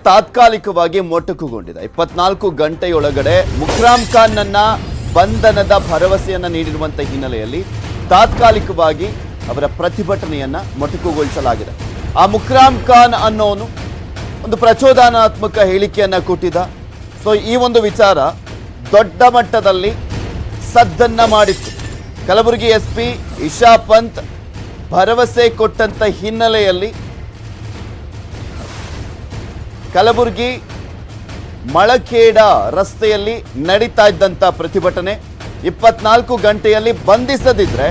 ತಾತ್ಕಾಲಿಕವಾಗಿ ಮೊಟಕುಗೊಂಡಿದೆ. 24 ಗಂಟೆಯೊಳಗಡೆ ಮುಕ್ರಾಮ್ ಖಾನ್ ನನ್ನ ಬಂಧನದ ಭರವಸೆಯನ್ನ ನೀಡಿರುವಂತಹ ಹಿನ್ನೆಲೆಯಲ್ಲಿ ತಾತ್ಕಾಲಿಕವಾಗಿ ಅವರ ಪ್ರತಿಭಟನೆಯನ್ನ ಮೊಟಕುಗೊಳಿಸಲಾಗಿದೆ. ಆ ಮುಕ್ರಾಮ್ ಖಾನ್ ಅನ್ನೋನು ಒಂದು ಪ್ರಚೋದನಾತ್ಮಕ ಹೇಳಿಕೆಯನ್ನ ಕೊಟ್ಟಿದ್ದ. ಸೊ ಈ ಒಂದು ವಿಚಾರ ದೊಡ್ಡ ಮಟ್ಟದಲ್ಲಿ ಸದ್ದನ್ನ ಮಾಡಿತ್ತು. ಕಲಬುರಗಿ ಎಸ್ಪಿ ಇಶಾ ಪಂತ್ ಭರವಸೆ ಕೊಟ್ಟಂತ ಹಿನ್ನೆಲೆಯಲ್ಲಿ ಕಲಬುರಗಿ ಮಳಖೇಡ ರಸ್ತೆಯಲ್ಲಿ ನಡೀತಾ ಇದ್ದಂತ ಪ್ರತಿಭಟನೆ 24 ಗಂಟೆಯಲ್ಲಿ ಬಂಧಿಸದಿದ್ರೆ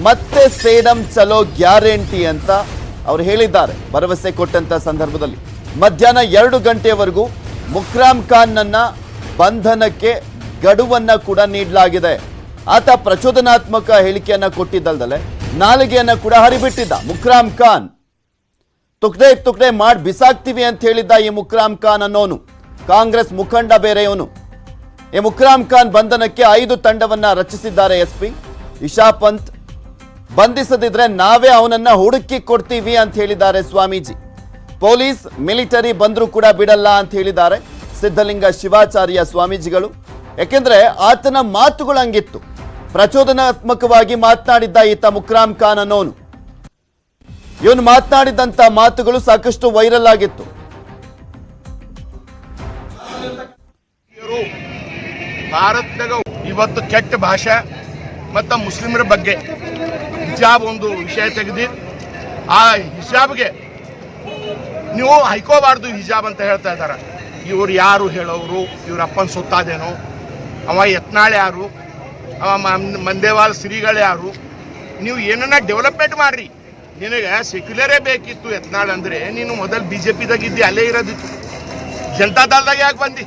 ಮತ್ತೆ ಸೇಡಂ ಚಲೋ ಗ್ಯಾರಂಟಿ ಅಂತ ಅವರು ಹೇಳಿದ್ದಾರೆ. ಭರವಸೆ ಕೊಟ್ಟಂತ ಸಂದರ್ಭದಲ್ಲಿ ಮಧ್ಯಾಹ್ನ 2 ಗಂಟೆಯವರೆಗೂ ಮುಕ್ರಾಮ್ ಖಾನ್ ನನ್ನ ಬಂಧನಕ್ಕೆ ಗಡುವನ್ನ ಕೂಡ ನೀಡಲಾಗಿದೆ. ಆತ ಪ್ರಚೋದನಾತ್ಮಕ ಹೇಳಿಕೆಯನ್ನ ಕೊಟ್ಟಿದ್ದಲ್ದಲೆ ನಾಲಿಗೆಯನ್ನ ಕೂಡ ಹರಿಬಿಟ್ಟಿದ್ದ. ಮುಕ್ರಾಮ್ ಖಾನ್ ತುಕ್ಡೆ ಮಾಡಿ ಬಿಸಾಕ್ತಿವಿ ಅಂತ ಹೇಳಿದ್ದ. ಈ ಮುಕ್ರಾಮ್ ಖಾನ್ ಅನ್ನೋನು ಕಾಂಗ್ರೆಸ್ ಮುಖಂಡ ಬೇರೆಯವನು. ಈ ಮುಕ್ರಾಮ್ ಖಾನ್ ಬಂಧನಕ್ಕೆ 5 ತಂಡವನ್ನ ರಚಿಸಿದ್ದಾರೆ ಎಸ್ಪಿ ಇಶಾ ಪಂತ್. ಬಂಧಿಸದಿದ್ರೆ ನಾವೇ ಅವನನ್ನ ಹುಡುಕಿ ಕೊಡ್ತೀವಿ ಅಂತ ಹೇಳಿದ್ದಾರೆ ಸ್ವಾಮೀಜಿ. ಪೊಲೀಸ್ ಮಿಲಿಟರಿ ಬಂದರೂ ಕೂಡ ಬಿಡಲ್ಲ ಅಂತ ಹೇಳಿದ್ದಾರೆ ಸಿದ್ಧಲಿಂಗ ಶಿವಾಚಾರ್ಯ ಸ್ವಾಮೀಜಿಗಳು. ಯಾಕೆಂದ್ರೆ ಆತನ ಮಾತುಗಳು ಹಂಗಿತ್ತು, ಪ್ರಚೋದನಾತ್ಮಕವಾಗಿ ಮಾತನಾಡಿದ್ದ ಈತ ಮುಕ್ರಾಮ್ ಖಾನ್ ಅನ್ನೋನು. ಇವನು ಮಾತನಾಡಿದಂತ ಮಾತುಗಳು ಸಾಕಷ್ಟು ವೈರಲ್ ಆಗಿತ್ತು. ಭಾರತದಾಗ ಇವತ್ತು ಕೆಟ್ಟ ಭಾಷೆ ಮತ್ತು ಮುಸ್ಲಿಮರ ಬಗ್ಗೆ ಹಿಜಾಬ್ ಒಂದು ವಿಷಯ ತೆಗೆದಿ ಆ ಹಿಜಾಬ್ಗೆ ನೀವು ಹೈಕೋಬಾರ್ದು ಹಿಜಾಬ್ ಅಂತ ಹೇಳ್ತಾ ಇದ್ದಾರೆ. ಇವ್ರು ಯಾರು ಹೇಳೋರು? ಇವ್ರ ಅಪ್ಪನ ಸೊತ್ತಾದೇನೋ? ಅವ ಯತ್ನಾಳ್ ಯಾರು? ಅವ ಮಂದೇವಾಲ್ ಶ್ರೀಗಳು ಯಾರು? ನೀವು ಏನನ್ನ ಡೆವಲಪ್ಮೆಂಟ್ ಮಾಡ್ರಿ. ನಿನಗೆ ಸೆಕ್ಯುಲರೇ ಬೇಕಿತ್ತು ಯತ್ನಾಳ್ ಅಂದ್ರೆ ನೀನು ಮೊದಲು BJP-ದಾಗ ಇದ್ದಿ, ಅಲ್ಲೇ ಇರೋದಿತ್ತು. ಜನತಾದಳದಾಗ ಯಾಕೆ ಬಂದಿ?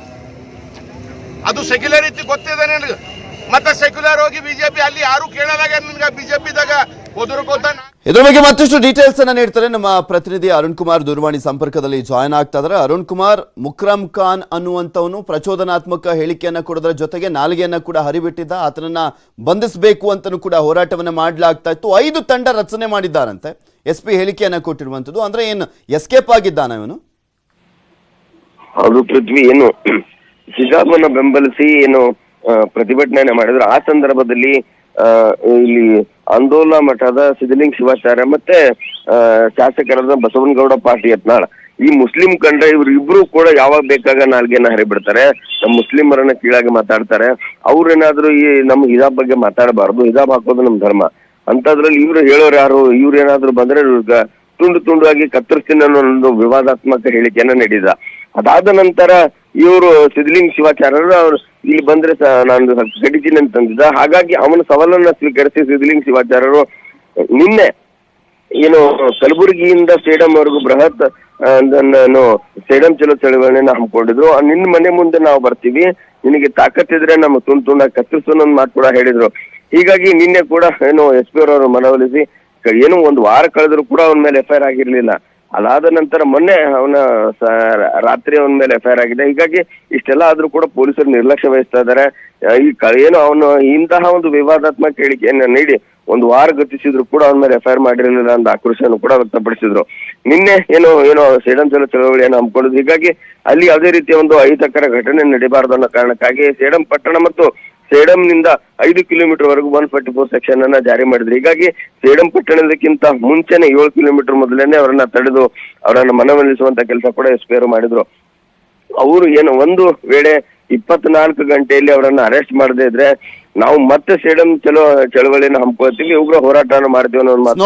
ಅದು ಸೆಕ್ಯುಲರ್ ಇತ್ತು ಗೊತ್ತಿದೆ ನಿನಗೆ. ಮತ್ತೆ ಸೆಕ್ಯುಲರ್ ಹೋಗಿ BJP ಅಲ್ಲಿ ಯಾರು ಕೇಳಲಾಗ ನಿನ್ಗೆ BJP-ದಾಗ ಒದರ್ಕೋತ. ಇದ್ರ ಬಗ್ಗೆ ಮತ್ತಷ್ಟು ಡೀಟೇಲ್ಸ್ ಅನ್ನ ನೀಡ್ತಾರೆ ನಮ್ಮ ಪ್ರತಿನಿಧಿ ಅರುಣ್ ಕುಮಾರ್. ದೂರವಾಣಿ ಸಂಪರ್ಕದಲ್ಲಿ ಜಾಯ್ನ್ ಆಗ್ತಾ ಇದ್ದಾರೆ. ಅರುಣ್ ಕುಮಾರ್, ಮುಕ್ರಾಮ್ ಖಾನ್ ಅನ್ನುವಂಥವನು ಪ್ರಚೋದನಾತ್ಮಕ ಹೇಳಿಕೆಯನ್ನ ಕೊಡೋದ್ರ ಜೊತೆಗೆ ನಾಲಿಗೆಯನ್ನ ಕೂಡ ಹರಿಬಿಟ್ಟಿದ್ದ. ಆತನನ್ನ ಬಂಧಿಸಬೇಕು ಅಂತನೂ ಕೂಡ ಹೋರಾಟವನ್ನ ಮಾಡಲಾಗ್ತಾ ಇತ್ತು. 5 ತಂಡ ರಚನೆ ಮಾಡಿದ್ದಾರಂತೆ. ಎಸ್ಪಿ ಹೇಳಿಕೆಯನ್ನ ಕೊಟ್ಟಿರುವಂತದ್ದು. ಅಂದ್ರೆ ಏನು ಎಸ್ಕೇಪ್ ಆಗಿದ್ದಾನ ಇವನು? ಹೌದು ಪೃಥ್ವಿ, ಏನು ಹಿಜಾಬ್ ಬೆಂಬಲಿಸಿ ಏನು ಪ್ರತಿಭಟನೆ ಮಾಡಿದ್ರು. ಆ ಸಂದರ್ಭದಲ್ಲಿ ಇಲ್ಲಿ ಆಂದೋಲನ ಮಠದ ಸಿದ್ಧಲಿಂಗ ಶಿವಾಚಾರ್ಯ ಮತ್ತೆ ಶಾಸಕರಾದ ಬಸವನಗೌಡ ಪಾಟೀಲ್ ಯತ್ನಾಳ್, ಈ ಮುಸ್ಲಿಂ ಕಂಡ ಇವ್ರು ಇಬ್ರು ಕೂಡ ಯಾವಾಗ ಬೇಕಾಗ ನಾಲ್ಗೆನ ಹರಿಬಿಡ್ತಾರೆ. ನಮ್ಮ ಮುಸ್ಲಿಮರನ್ನ ಕೀಳಾಗಿ ಮಾತಾಡ್ತಾರೆ. ಅವ್ರೇನಾದ್ರು ಈ ನಮ್ಮ ಹಿಜಾಬ್ ಬಗ್ಗೆ ಮಾತಾಡಬಾರ್ದು, ಹಿಜಾಬ್ ಹಾಕೋದು ನಮ್ ಧರ್ಮ ಅಂತದ್ರಲ್ಲಿ ಇವ್ರು ಹೇಳೋರು ಯಾರು? ಇವ್ರೇನಾದ್ರು ಬಂದ್ರೆ ತುಂಡು ತುಂಡಾಗಿ ಕತ್ತರಿಸ್ತೀನಿ ಅನ್ನೋ ಒಂದು ವಿವಾದಾತ್ಮಕ ಹೇಳಿಕೆಯನ್ನ ನೀಡಿದ. ಅದಾದ ನಂತರ ಇವರು ಸಿದ್ಧಲಿಂಗ ಶಿವಾಚಾರ್ಯರು ಅವ್ರು ಇಲ್ಲಿ ಬಂದ್ರೆ ನಾನು ಕಡಿತೀನಿ ಅಂತಂದಿದ್ದ. ಹಾಗಾಗಿ ಅವನ ಸವಾಲನ್ನ ಸ್ವೀಕರಿಸಿ ಸಿದ್ಧಲಿಂಗ ಶಿವಾಚಾರ್ಯರು ನಿನ್ನೆ ಏನು ಕಲಬುರಗಿಯಿಂದ ಸೇಡಂ ವರೆಗೂ ಬೃಹತ್ ಸೇಡಂ ಚಲೋ ಚಳವಳಿಯನ್ನ ಹಮ್ಮಿಕೊಂಡಿದ್ರು. ನಿನ್ನ ಮನೆ ಮುಂದೆ ನಾವು ಬರ್ತೀವಿ, ನಿನಗೆ ತಾಕತ್ತಿದ್ರೆ ನಮ್ಮ ತುಂಡಾಗಿ ಕತ್ತರಿಸೋಣ ಮಾತು ಕೂಡ ಹೇಳಿದ್ರು. ಹೀಗಾಗಿ ನಿನ್ನೆ ಕೂಡ ಏನು SP ಅವರು ಮನವೊಲಿಸಿ ಏನು 1 ವಾರ ಕಳೆದ್ರು ಕೂಡ ಅವನ ಮೇಲೆ FIR ಆಗಿರ್ಲಿಲ್ಲ. ಅದಾದ ನಂತರ ಮೊನ್ನೆ ಅವನ ರಾತ್ರಿ ಅವನ ಮೇಲೆ FIR ಆಗಿದೆ. ಹೀಗಾಗಿ ಇಷ್ಟೆಲ್ಲ ಆದ್ರೂ ಕೂಡ ಪೊಲೀಸರು ನಿರ್ಲಕ್ಷ್ಯ ವಹಿಸ್ತಾ ಇದ್ದಾರೆ. ಏನು ಅವನು ಇಂತಹ ಒಂದು ವಿವಾದಾತ್ಮಕ ಹೇಳಿಕೆಯನ್ನ ನೀಡಿ 1 ವಾರ ಗತಿಸಿದ್ರು ಕೂಡ ಅವನ ಮೇಲೆ FIR ಮಾಡಿರಲಿಲ್ಲ ಅಂತ ಆಕ್ರೋಶವನ್ನು ಕೂಡ ವ್ಯಕ್ತಪಡಿಸಿದ್ರು. ನಿನ್ನೆ ಏನೋ ಸೇಡಂ ಚಳವಳಿಯನ್ನು ಹಮ್ಮಿಕೊಂಡಿದ್ದು. ಹೀಗಾಗಿ ಅಲ್ಲಿ ಯಾವುದೇ ರೀತಿಯ ಒಂದು ಅಹಿತಕರ ಘಟನೆ ನಡೀಬಾರದು ಅನ್ನೋ ಕಾರಣಕ್ಕಾಗಿ ಸೇಡಂ ಪಟ್ಟಣ ಮತ್ತು ಸೇಡಂನಿಂದ 5 ಕಿಲೋಮೀಟರ್ ವರೆಗೂ 144 ಸೆಕ್ಷನ್ ಅನ್ನ ಜಾರಿ ಮಾಡಿದ್ರು. ಹೀಗಾಗಿ ಸೇಡಂ ಪಟ್ಟಣದಕ್ಕಿಂತ ಮುಂಚೆನೆ 7 ಕಿಲೋಮೀಟರ್ ಮೊದಲೇನೆ ಅವರನ್ನ ತಡೆದು ಅವರನ್ನ ಮನವೊಲಿಸುವಂತ ಕೆಲಸ ಕೂಡ SP ಅವರು ಮಾಡಿದ್ರು. ಅವರು ಏನು ಒಂದು ವೇಳೆ 24 ಗಂಟೆಯಲ್ಲಿ ಅವರನ್ನ ಅರೆಸ್ಟ್ ಮಾಡದೇ ಇದ್ರೆ ನಾವು ಮತ್ತೆ ಸೇಡಂ ಚಳವಳಿಯನ್ನು ಹಮ್ಮಿಕೊಳ್ತೀವಿ, ಉಗ್ರ ಹೋರಾಟವನ್ನು ಮಾಡ್ತೀವಿ ಅನ್ನೋ ಮಾತು